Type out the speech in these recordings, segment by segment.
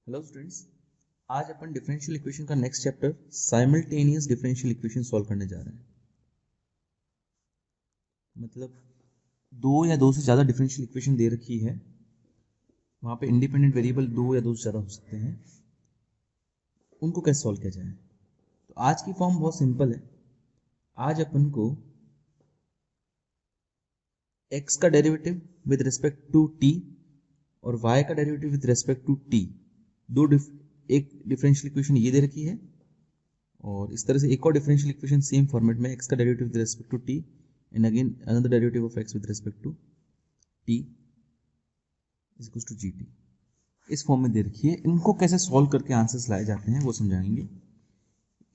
Hello students, आज अपन differential equation का next chapter simultaneous differential equation solve करने जा रहे हैं। मतलब दो या दो से ज़्यादा डिफरेंशियल इक्वेशन दे रखी है, वहाँ पे इंडिपेंडेंट वेरिएबल दो या दो से ज़्यादा हो सकते हैं, उनको कैसे सॉल्व किया जाए। तो आज की फॉर्म बहुत सिंपल है। आज अपन को x का derivative with respect to t और y का derivative with respect to t एक डिफरेंशियल इक्वेशन ये दे रखी है, और इस तरह से एक और डिफरेंशियल इक्वेशन सेम फॉर्मेट में x का derivative with respect to t and again another derivative of x with respect to t is equal to gt इस फॉर्म में दे रखी है। इनको कैसे सॉल्व करके आंसर्स लाए जाते हैं वो समझाएंगे।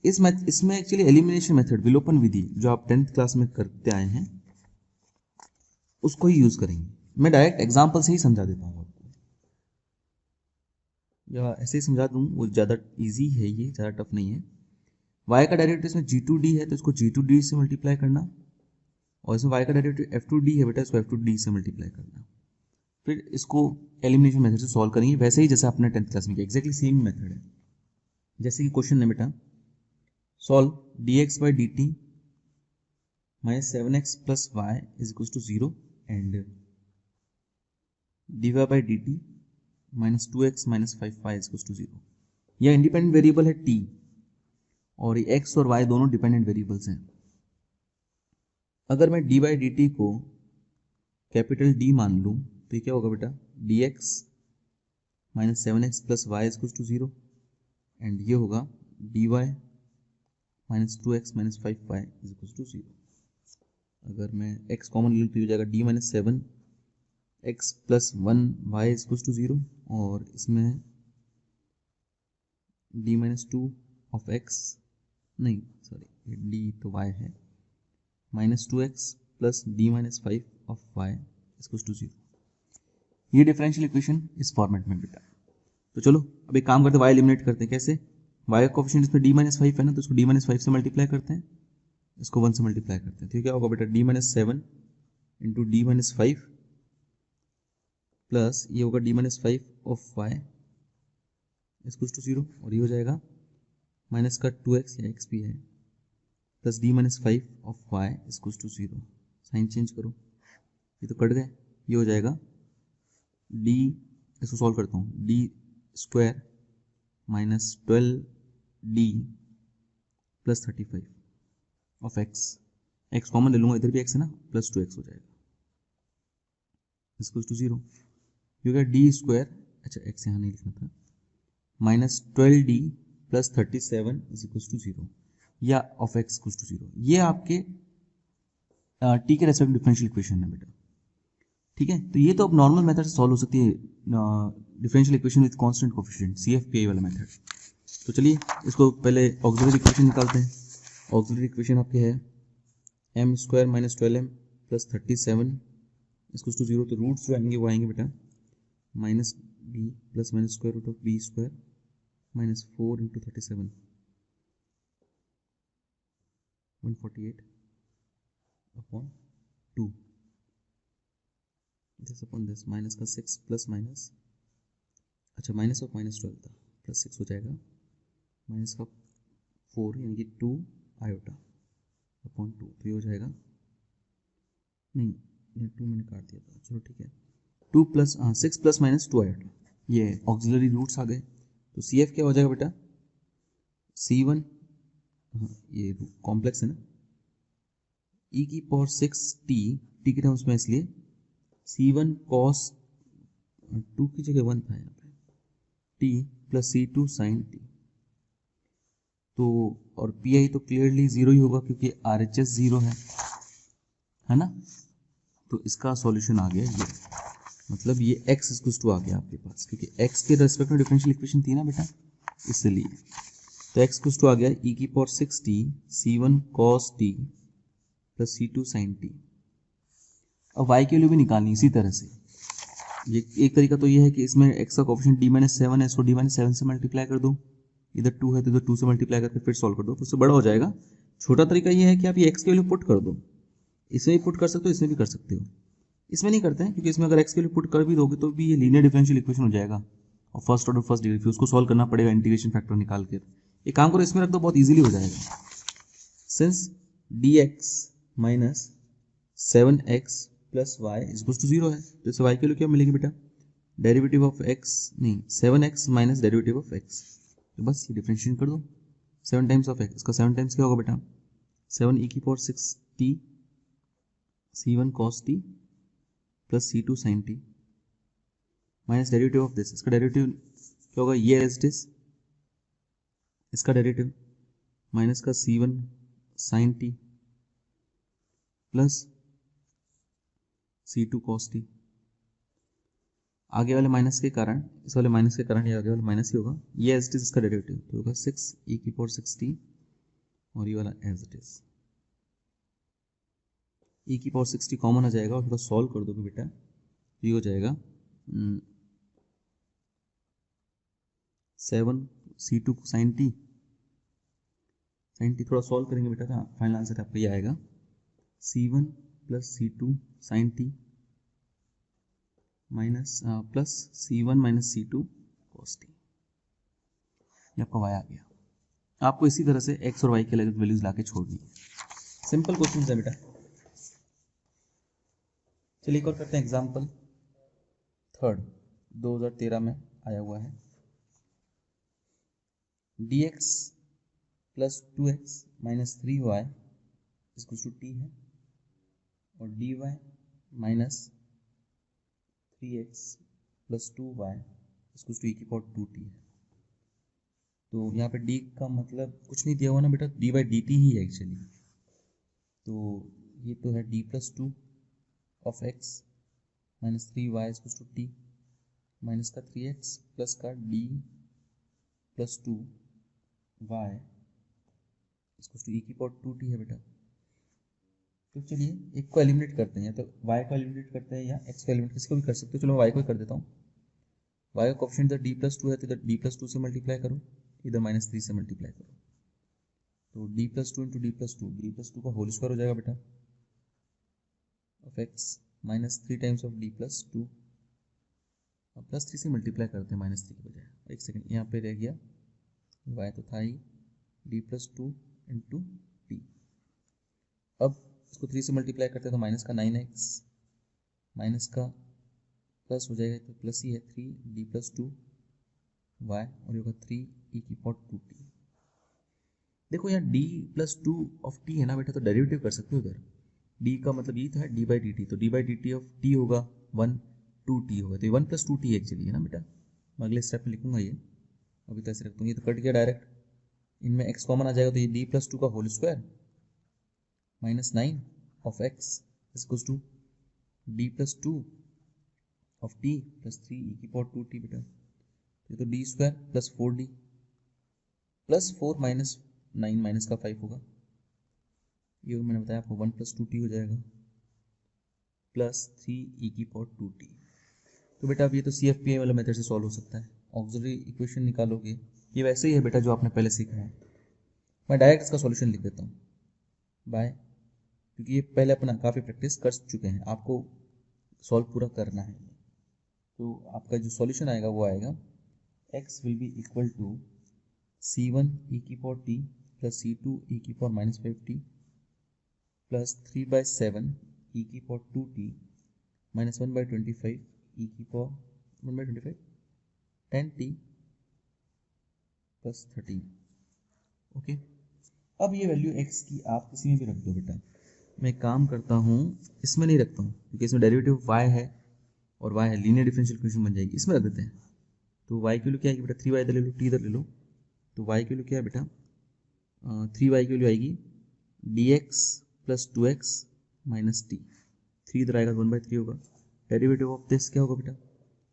इसमें एक्चुअली एलिमिनेशन मेथड, विलोपन विधि, जो आप 10th क्लास में करते आए हैं, उसको ही यूज करेंगे। मैं डायरेक्ट एग्जाम्पल से ही समझा देता हूँ आपको, या ऐसे ही समझा दूँ, वो ज़्यादा ईजी है, ये ज़्यादा टफ नहीं है। y का डेरिवेटिव इसमें g2d है तो इसको g2d से मल्टीप्लाई करना, और इसमें y का डेरिवेटिव f2d है बेटा, इसको f2d से मल्टीप्लाई करना। फिर इसको एलिमिनेशन मेथड से सॉल्व करेंगे, वैसे ही जैसे आपने 10th क्लास में किया, एक्जैक्टली सेम मेथड है। जैसे कि क्वेश्चन है बेटा, solve dx by dt minus 7x plus y is equal to 0 and dy by dt minus 2x minus 5y is equal to 0। यह इंडिपेंडेंट वेरिएबल है t, और ये x और y दोनों डिपेंडेंट वेरिएबल्स हैं। अगर मैं dy by dt को कैपिटल D मान लूँ तो ये क्या होगा बेटा, dx minus 7x plus y is equal to 0 and ये होगा dy minus 2x minus 5y is equal to 0। अगर मैं x कॉमन ले लूँ तो ये हो जाएगा d minus 7x plus 1y is equal to 0, और इसमें d माइनस 2 ऑफ x, नहीं सॉरी, d तो y है, minus 2x plus d minus 5 of y is equal to 0। ये डिफरेंशियल इक्वेशन इस फॉर्मेट में बेटा। तो चलो अब एक काम करते हैं, y एलिमिनेट करते हैं। कैसे? y का कोएफिशिएंट इसमें d माइनस 5 है ना, तो इसको d माइनस 5 से मल्टीप्लाई करते हैं, इसको 1 से मल्टीप्लाई करते हैं। तो क्या होगा बेटा, d minus 7 into d minus 5 plus ये होगा d minus 5 of y equal to 0, और ये हो जाएगा माइनस का 2x या x भी है plus d minus 5 of y equal to 0। Sign change करो, ये तो कट गए, ये हो जाएगा d, इसको सॉल्व करता हूँ, d square minus 12d plus 35 of x common ले लूँगा, इधर भी x है ना, प्लस 2x हो जाएगा इक्वल टू 0। ये हो गया d स्क्वायर, अच्छा x यहाँ नहीं लिखना था, minus 12d plus 37 is equal to 0, या ऑफ x इक्वल टू 0। ये आपके t के रेस्पेक्ट डिफरेंशियल इक्वेशन है बेटा। ठीक है, तो ये तो अब नॉर्मल मेथड से सॉल्व हो सकती है, differential equation with constant coefficient, CFPI वाला मेथड। तो चलिए इसको पहले ऑक्सिलरी इक्वेशन निकालते हैं। ऑक्सिलरी इक्वेशन आपके है m square minus 12m plus 37 इसको टू 0। तो रूट्स जो आएंगे वो आएंगे बेटा minus b plus minus square root of b square minus 4 into 37 148 upon 2 this upon this, minus का 6 प्लस माइनस, अच्छा माइनस ऑफ माइनस 12 था, प्लस 6 हो जाएगा, माइनस का 4 यानी कि 2 आयोटा अपॉन 2, तो ये हो जाएगा, नहीं ये 2 मैंने काट दिया था, चलो ठीक है, 2 प्लस 6 प्लस माइनस 2 आयोटा, ये ऑक्सिलरी रूट्स आ गए। तो CF क्या हो जाएगा बेटा, C1, ये कॉम्प्लेक्स है ना, e की पावर 6t, t के टर्म्स में, इसलिए C1 cos 2 की जगह 1 था यहाँ पे, t plus C2 sin t। तो और PI तो क्लियरली 0 ही होगा क्योंकि RHS 0 है ना। तो इसका सॉल्यूशन आ गया ये, मतलब ये x इक्वल टू आ गया आपके पास, क्योंकि x के रेस्पेक्ट में डिफरेंशियल इक्वेशन थी ना बेटा, इसलिए तो x इक्वल टू आ गया e की power 6t C1 cos t plus C2 sin t। अब y की वैल्यू भी निकालनी इसी तरह से। ये एक तरीका तो ये है कि इसमें x का कोएफिशिएंट d माइनस 7 है, इसको d माइनस 7 से मल्टीप्लाई कर दो, इधर 2 है तो इधर 2 से मल्टीप्लाई करके फिर सॉल्व कर दो, तो उससे बड़ा हो जाएगा। छोटा तरीका ये है कि आप ये x की वैल्यू पुट कर दो, इसमें भी पुट कर सकते हो, इसमें भी कर सकते हो। इसमें नहीं करते हैं क्योंकि इसमें अगर x की वैल्यू पुट कर भी दोगे तो भी ये लीनियर डिफरेंशियल इक्वेशन हो जाएगा, और फर्स्ट ऑर्डर फर्स्ट डिग्री, फिर उसको सॉल्व करना पड़ेगा इंटीग्रेशन फैक्टर निकाल कर। एक काम करो, इसमें रख दो, बहुत इजीली हो जाएगा। Since dx minus 7x plus y equals to 0 है, तो इससे y की वैल्यू क्या मिलेगी बेटा, डेरिवेटिव ऑफ x, नहीं 7x minus derivative of x, तो बस ये डिफरेंशिएट कर दो। 7 टाइम्स ऑफ x, इसका 7 टाइम्स क्या होगा बेटा, 7 e की power 6t c1 cos t plus c2 sin t minus derivative of this, इसका डेरिवेटिव क्या होगा, ये एज इट इज, इसका डेरिवेटिव माइनस का c1 sin t plus c2 cos t, आगे वाले माइनस के कारण, इस वाले माइनस के कारण ये आगे वाला माइनस ही होगा, ये एज इट इज इसका डेरिवेटिव तो होगा 6 e की पावर 6t, और ये वाला एज इट इज e की पावर 6t कॉमन आ जाएगा, और थोड़ा सॉल्व कर दोगे बेटा, ये हो जाएगा 7 c2 sin t, थोड़ा सॉल्व करेंगे बेटा, तो फाइनल आंसर आपका ये आएगा c1 plus c2 sin t minus plus c1 minus c2 cos t, ये आपका y आ गया। आपको इसी तरह से x और y के अलग वैल्यूज लाके छोड़नी है, सिंपल क्वेश्चन है बेटा। चलिए एक और करते हैं एग्जाम्पल 3 2013 में आया हुआ है, dx plus 2x minus 3y इसको टू t है, और dy minus 3x plus 2y इसको टू e की पावर 2t है। तो यहाँ पे d का मतलब कुछ नहीं दिया हुआ ना बेटा, dy बाई dt ही है एक्चुअली, तो ये तो है d plus 2 of x minus 3y इसको टू t माइनस का 3x प्लस का d प्लस 2y इसको टू e की पावर 2t है बेटा। तो चलिए एक को एलिमिनेट करते हैं, या तो y को एलिमिनेट करते हैं या x को एलिमिनेट, किसी को भी कर सकते हो, चलो मैं y को ही कर देता हूँ। y का कोएफिशिएंट इधर d प्लस 2 है, तो इधर d प्लस 2 से मल्टीप्लाई करो, इधर माइनस 3 से मल्टीप्लाई करो, तो d plus 2 into D plus 2 का होल स्क्वायर हो जाएगा बेटा, of x minus 3 times of d plus 2, अब प्लस 3 से मल्टीप्लाई करते हैं माइनस 3 की बजाय, एक सेकेंड यहाँ पे रह गया y तो था ही d प्लस 2 इंटू टी, अब इसको 3 से मल्टीप्लाई करते हैं तो माइनस का 9x माइनस का प्लस हो जाएगा, तो प्लस ही है 3d प्लस 2 y, और ये होगा 3 e की पावर 2t। देखो यहाँ d प्लस 2 ऑफ t है ना बेटा, तो डेरिवेटिव कर सकते हो उधर, d का मतलब ये था d बाई डी टी, तो d by d T of t होगा 1 2t होगा, तो ये 1 प्लस 2t एक्चुअली है ना बेटा। मैं अगले स्टेप में लिखूंगा ये, अभी तो ऐसे रख दूंगी, ये तो कट गया डायरेक्ट, इनमें x कॉमन आ जाएगा, तो ये d प्लस 2 का whole square minus 9 of x equals to d plus 2 of t plus 3 e की पावर 2t बेटा, ये तो d square plus 4d plus 4 minus 9 minus का 5 होगा, ये मैंने बताया आपको 1 प्लस 2t हो जाएगा प्लस 3 e की पावर 2t। तो बेटा अब ये तो CFPA वाला मेथड से सॉल्व हो सकता है, ऑक्सिलरी इक्वेशन निकालोगे, ये वैसे ही है बेटा जो आपने पहले सीखा है। मैं डायरेक्ट इसका सॉल्यूशन लिख देता हूँ बाय, क्योंकि ये पहले अपना काफ़ी प्रैक्टिस कर चुके हैं, आपको सॉल्व पूरा करना है। तो आपका जो सॉल्यूशन आएगा वो आएगा x will be equal to c1 e की power t plus c2 e की power minus 5t plus 3/7 e की पावर 2t माइनस 1/25 e की पावर 1/25 10t प्लस 13। ओके, अब ये वैल्यू x की आप किसी में भी रख दो बेटा, मैं काम करता हूँ इसमें नहीं रखता हूँ, क्योंकि इसमें डेरिवेटिव y है और y है, लीनियर डिफरेंशियल इक्वेशन बन जाएगी, इसमें रख देते हैं। तो y की वैल्यू क्या आएगी बेटा, 3y इधर ले लो, t इधर ले लो, तो y की वैल्यू क्या है बेटा, 3y की वैल्यू आएगी dx plus 2x minus T, 3 इधर आएगा 1/3 होगा, डेरिवेटिव ऑफ दिस क्या होगा बेटा,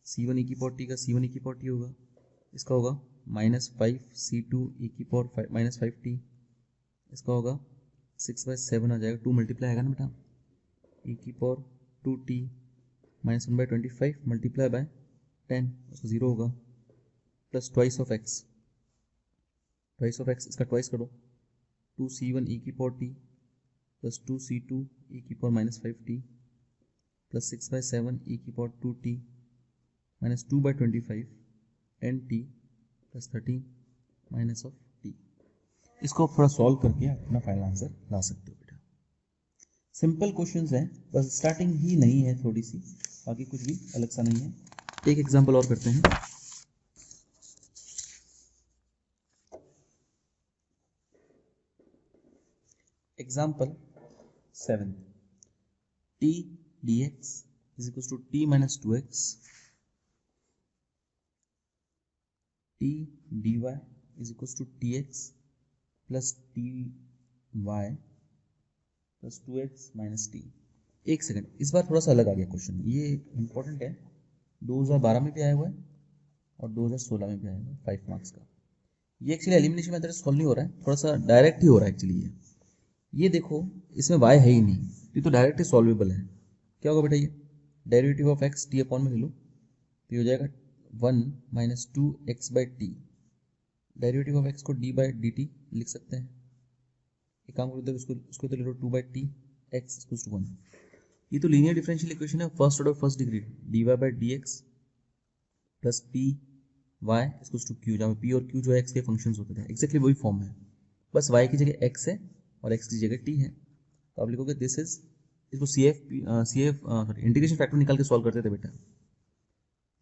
c1 e की पावर t का c1 e की पावर t होगा, इसका होगा माइनस 5 c2 e की पावर माइनस 5t, इसका होगा 6/7 आ जाएगा, 2 मल्टीप्लाई आएगा ना बेटा, e की power 2t minus 1/25 multiply by 10, उसका 0 होगा, प्लस ट्वाइस ऑफ x, इसका ट्वाइस करो, 2c1 e की power t plus 2c2 e की power minus 5t plus 6/7 e की power 2t minus 2/25 n t plus 13 minus of t. इसको आप थोड़ा सॉल्व करके अपना फाइनल आंसर ला सकते हो बेटा। सिंपल क्वेश्चंस हैं, बस स्टार्टिंग ही नहीं है थोड़ी सी, बाकी कुछ भी अलग सा नहीं है। एक एग्जांपल और करते हैं। Example 7, t dx is equals to t minus 2x, t dy is equals to tx plus ty plus 2x minus t। एक सेकंड, इस बार थोड़ा सा अलग आ गया क्वेश्चन, ये इंपॉर्टेंट है, 2012 में भी आया हुआ है और 2016 में भी आया हुआ है, 5 मार्क्स का। ये एक्चुअली एलिमिनेशन मेथड से सॉल्व नहीं हो रहा है, थोड़ा सा डायरेक्ट ही हो रहा है एक्चुअली। ये देखो इसमें y है ही नहीं, ये तो डायरेक्ट ही सॉल्वेबल है। क्या होगा बेटा, ये derivative of x t upon में ले लो तो ये हो जाएगा 1 minus 2x by t. Derivative of x को d बाई डी टी लिख सकते हैं। एक काम करो, उसको तो ले लो 2 by t x equals to 1। ये तो लीनियर डिफरेंशियल इक्वेशन है first order first degree, dy by d x plus p y equals to q, जहाँ p और q जो है x के फंक्शंस होते थे, एक्जैक्टली वही फॉर्म है, बस y की जगह x है और x की जगह t है। तो आप लिखोगे दिस इज, इसको सॉरी इंटीग्रेशन फैक्टर निकाल के सॉल्व करते थे बेटा।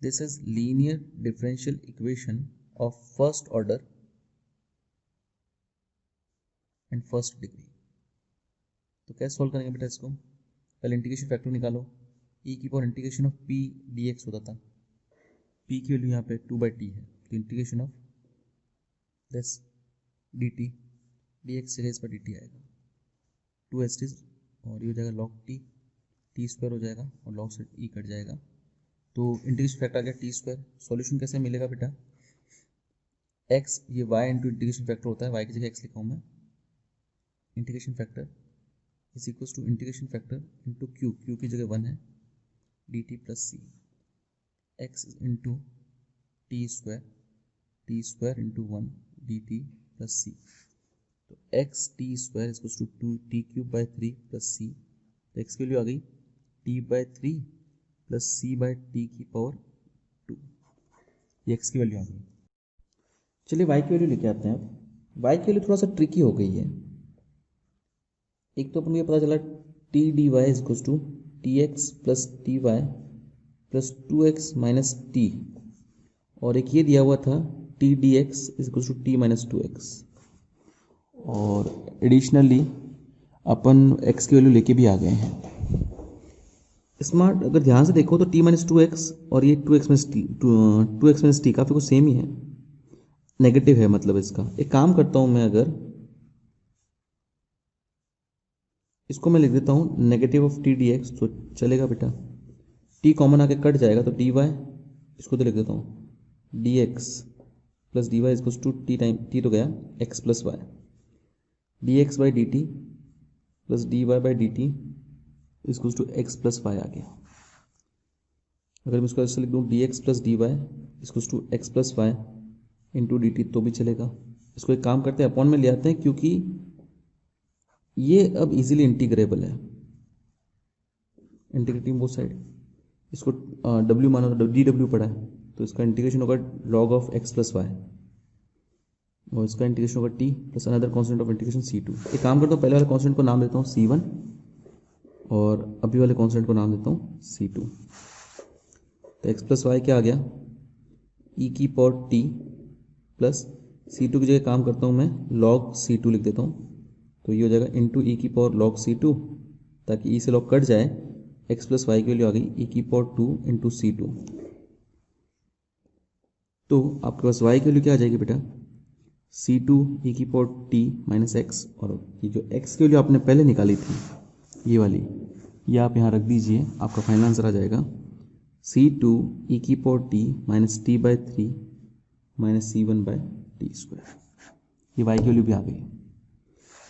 This is linear differential equation of first order and first degree. तो कैसे सॉल्व करेंगे बेटा इसको, पहले इंटीग्रेशन फैक्टर निकालो, e की power integration of p dx होता था, p की वैल्यू यहाँ पे 2 बाई टी है, तो integration of this dt, dx जगह इस पर dt आएगा 2s और ये हो जाएगा log t, t स्क्वायर हो जाएगा और log से e कट जाएगा, तो इंटीग्रेशन फैक्टर आ गया t स्क्वायर। सॉल्यूशन कैसे मिलेगा बेटा, x ये y इंटू इंटीग्रेशन फैक्टर होता है, y की जगह x लिखा हूँ मैं, integration factor is equals to integration factor into q, q की जगह 1 है, dt plus c, x into t square into 1 dt plus c. तो x t square equals to 2t cube by 3 plus c, तो x की value आ गई t by 3 plus c by t की power 2, ये एक्स की value आ गई। चलिए y की वैल्यू लेके आते हैं। अब y की वैल्यू थोड़ा सा ट्रिकी हो गई है। एक तो अपन को पता चला t dy equals to t x plus t y plus 2x minus t, और एक ये दिया हुआ था t dx equals to t minus 2x, और एडिशनली अपन x की वैल्यू लेके भी आ गए हैं। स्मार्ट अगर ध्यान से देखो तो t माइनस 2x और ये 2x माइनस टी काफ़ी कुछ सेम ही है, नेगेटिव है मतलब इसका। एक काम करता हूँ मैं, अगर इसको मैं लिख देता हूँ negative of T D x, तो चलेगा बेटा, t कॉमन आके कट जाएगा तो dy, इसको तो लिख देता हूँ dx plus dy equals to t तो गया x plus y, dx by d t plus dy by d t equals to x plus y आ गया। अगर मैं इसको ऐसे लिख दूँ dx plus dy equals to x plus y into d t तो भी चलेगा। इसको एक काम करते हैं अपॉन में ले आते हैं, क्योंकि ये अब इजीली इंटीग्रेबल है, इंटीग्रेटिंग बोथ साइड। इसको w मानो तो डी डब्ल्यू पड़ा है, तो इसका इंटीग्रेशन होगा log of x plus y, और इसका इंटीग्रेशन होगा t plus another constant of integration c2। एक काम करता हूँ, पहले वाले कॉन्स्टेंट को नाम देता हूँ c1 और अभी वाले कॉन्स्टेंट को नाम देता हूँ c2। तो x प्लस वाई क्या आ गया, e की पावर t प्लस c2 की जगह काम करता हूँ मैं log c2 लिख देता हूँ, तो ये हो जाएगा इंटू ई की पावर log c2, ताकि e से log कट जाए, x प्लस वाई की वैल्यू आ गई e की पावर 2 इंटू c2। तो आपके पास y की वैल्यू क्या आ जाएगी बेटा, c2 e की पावर t माइनस एक्स, और ये जो x की वैल्यू आपने पहले निकाली थी ये वाली, ये आप यहाँ रख दीजिए, आपका फाइनल आंसर आ जाएगा c2 e की power t minus T by 3 minus c1 by T square. ये y की वैल्यू भी आ गई।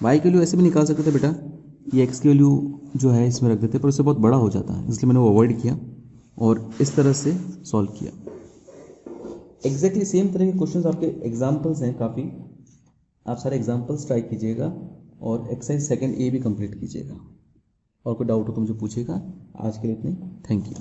y की वैल्यू ऐसे भी निकाल सकते थे बेटा, ये x की वैल्यू जो है इसमें रख देते, पर उससे बहुत बड़ा हो जाता है, इसलिए मैंने वो अवॉइड किया और इस तरह से सॉल्व किया। एग्जैक्टली सेम तरह के क्वेश्चंस आपके एग्जाम्पल्स हैं काफ़ी, आप सारे एग्जाम्पल्स ट्राई कीजिएगा और एक्सरसाइज सेकंड ए भी कंप्लीट कीजिएगा। और कोई डाउट हो तो मुझे पूछिएगा। आज के लिए इतने, थैंक यू।